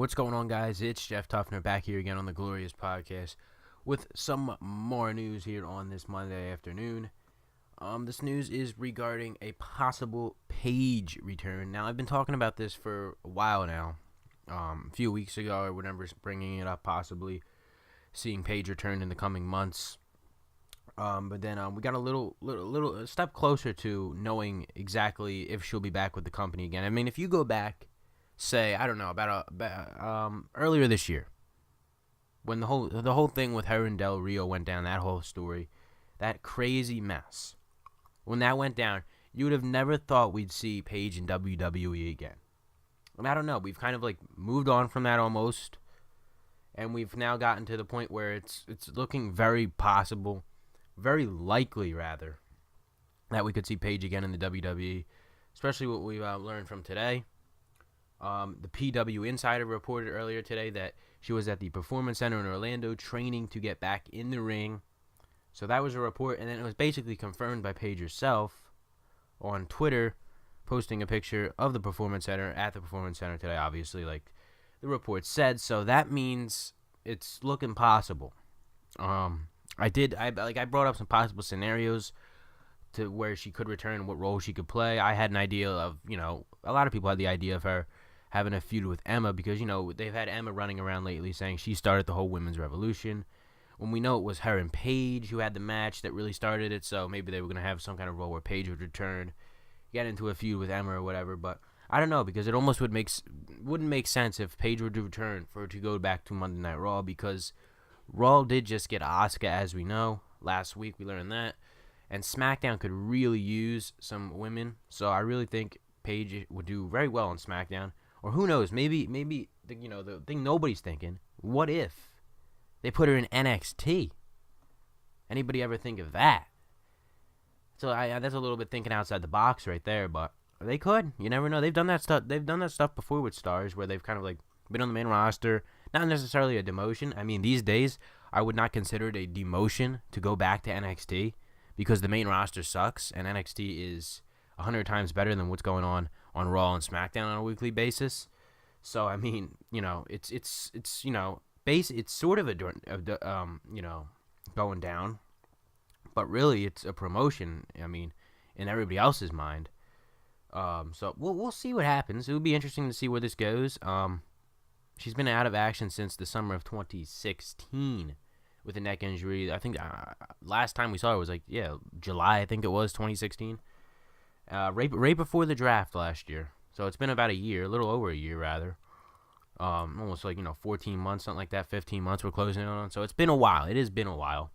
What's going on, guys? It's Jeff Tuffner back here again on the Glorious Podcast with some more news here on this Monday afternoon. This news is regarding a possible Paige return. Now, I've been talking about this for a while now. A few weeks ago, I remember bringing it up, possibly seeing Paige return in the coming months. But then we got a little step closer to knowing exactly if she'll be back with the company again. I mean, if you go back, say, I don't know, about earlier this year, when the whole thing with her and Del Rio went down, that whole story, that crazy mess, when that went down, you would have never thought we'd see Paige in WWE again. And I don't know, we've kind of like moved on from that almost, and we've now gotten to the point where it's looking very possible, very likely rather, that we could see Paige again in the WWE, especially what we've learned from today. The PW Insider reported earlier today that she was at the Performance Center in Orlando training to get back in the ring. So that was a report, and then it was basically confirmed by Paige herself on Twitter, posting a picture of the Performance Center at the Performance Center today, obviously, like the report said. So that means it's looking possible. I brought up some possible scenarios to where she could return, what role she could play. I had an idea of, a lot of people had the idea of her having a feud with Emma because, they've had Emma running around lately saying she started the whole women's revolution. When we know it was her and Paige who had the match that really started it, so maybe they were going to have some kind of role where Paige would return, get into a feud with Emma or whatever, but I don't know, because it almost wouldn't make sense if Paige were to return for her to go back to Monday Night Raw, because Raw did just get Asuka, as we know. Last week we learned that. And SmackDown could really use some women, so I really think Paige would do very well on SmackDown. Or who knows, maybe the thing nobody's thinking, what if they put her in NXT? Anybody ever think of that? So that's a little bit thinking outside the box right there, but they could. You never know. They've done that stuff. They've done that stuff before with stars, where they've kind of like been on the main roster. Not necessarily a demotion. I mean, these days I would not consider it a demotion to go back to NXT, because the main roster sucks, and NXT is 100 times better than what's going on Raw and SmackDown on a weekly basis. So I mean, it's sort of going down, but really it's a promotion. I mean, in everybody else's mind. So we'll see what happens. It would be interesting to see where this goes. She's been out of action since the summer of 2016 with a neck injury. I think last time we saw her was July. I think it was 2016. Right before the draft last year. So it's been about a year, a little over a year rather. Almost 14 months, something like that, 15 months we're closing in on. So it's been a while. It has been a while.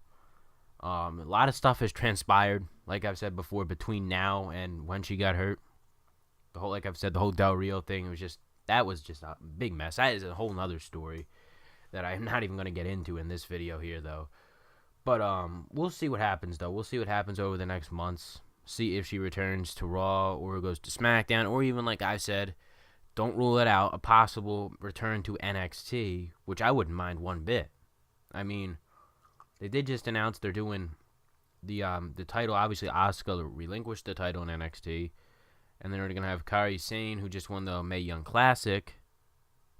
A lot of stuff has transpired, like I've said before, between now and when she got hurt. The whole Del Rio thing was just a big mess. That is a whole nother story that I'm not even going to get into in this video here, though. But we'll see what happens, though. We'll see what happens over the next months. See if she returns to Raw or goes to SmackDown, or even, like I said, don't rule it out, a possible return to NXT, which I wouldn't mind one bit. I mean, they did just announce they're doing the title. Obviously, Asuka relinquished the title in NXT, and then they're going to have Kairi Sane, who just won the Mae Young Classic,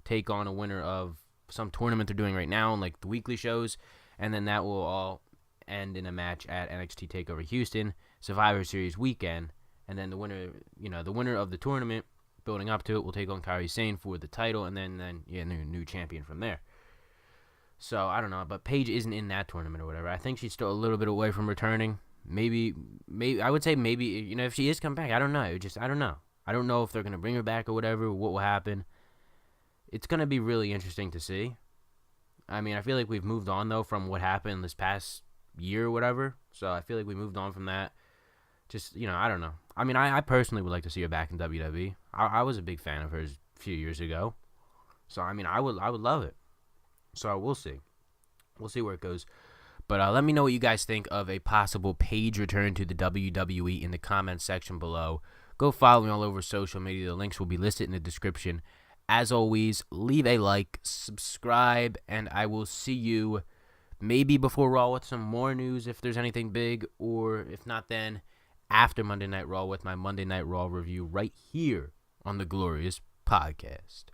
take on a winner of some tournament they're doing right now on like the weekly shows, and then that will all end in a match at NXT TakeOver Houston Survivor Series weekend, and then the winner of the tournament building up to it will take on Kairi Sane for the title, and then new champion from there. So I don't know, but Paige isn't in that tournament or whatever. I think she's still a little bit away from returning. Maybe I would say maybe if she is coming back, I don't know. I don't know. I don't know if they're gonna bring her back or whatever. What will happen? It's going to be really interesting to see. I mean, I feel like we've moved on, though, from what happened this past year or whatever. So I feel like we moved on from that. Just, I don't know. I mean, I personally would like to see her back in WWE. I was a big fan of hers a few years ago. So, I mean, I would love it. So we'll see. We'll see where it goes. But let me know what you guys think of a possible Paige return to the WWE in the comments section below. Go follow me all over social media. The links will be listed in the description. As always, leave a like, subscribe, and I will see you maybe before Raw with some more news if there's anything big, or if not, then after Monday Night Raw with my Monday Night Raw review right here on the Glorious Podcast.